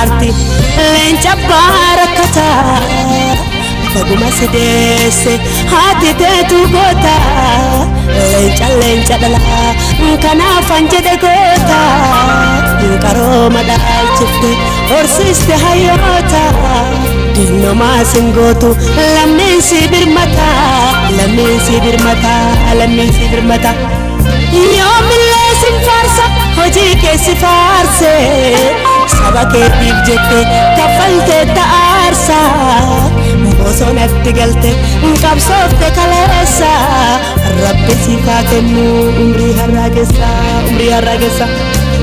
arti leenca barakata baguma sidese hati tetu gota leenca dala kana fanjede gota karo madal chifte orsiste hayota dinno masingotu lammin sibirmata yoomillee sin faarsa hojii keessi faarse saba keetiif jette kaffalte ta'aarsa bosonatti galte qabsoofte kaleessa rabbi siif haa kennu umrii har'aa keessa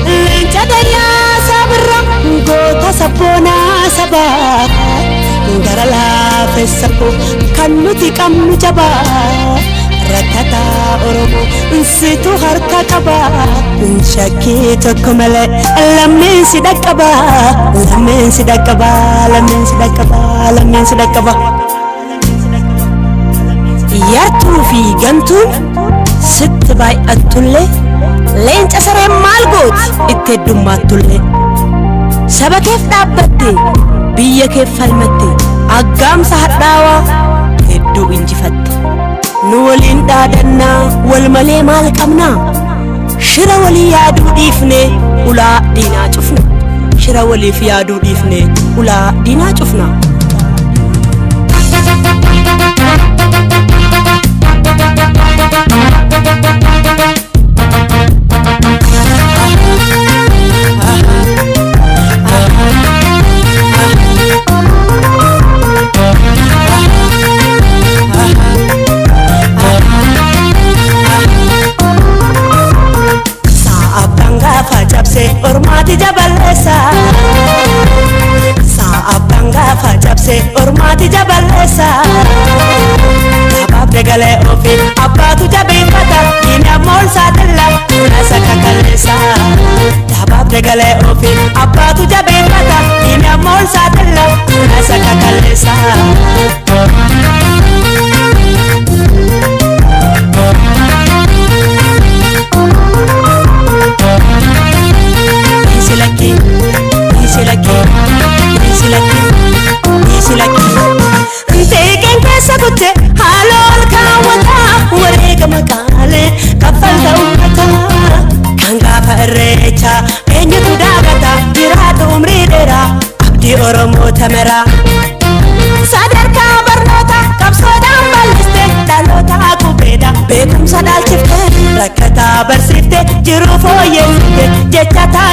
leenca dayyaa sabirra goota sabboonaa sabaa gara laafessa koo kan nuti qabnu jabaa rakata oromo situ harka qaba shakkii tokko malee lammiin si dhaqqaba yartuu fi gantuun sitti baay'attullee leenca sareen maal gooti itti heddummaattullee saba keef dhaabbatte biyya keef falmatte aggaamsa hadhaawaa hedduu injifatte nu waliin dhaadannaa wal malee maal qabnaa shira walii yaaduu dhiifne ulaa diinaa cufna shira waliif yaaduu dhiifne ulaa diinaa cufna ormaati jaballeessa saabban gaafa cabse ormaati jaballeessa abaabde galee ofii abbaatu jabeeffata diina moolsaatilla nasa kakalleessa abaabde galee ofii abbaatu jabeeffata diina moolsaatilla nasa kakalleessa Teeken keessa kutte haalool kaawwata wareega maqaalee kaffalta uummataa kan gaafa irreecha eenyutu daagata jiraatu umrii dheeraa abdii oromoo tameraa sadarkaa barnoota qabsoodhaan bal'iste dhaloota beekumsa dhaalchifte rakkataa barsiifte jiruu fooyyessite jechataa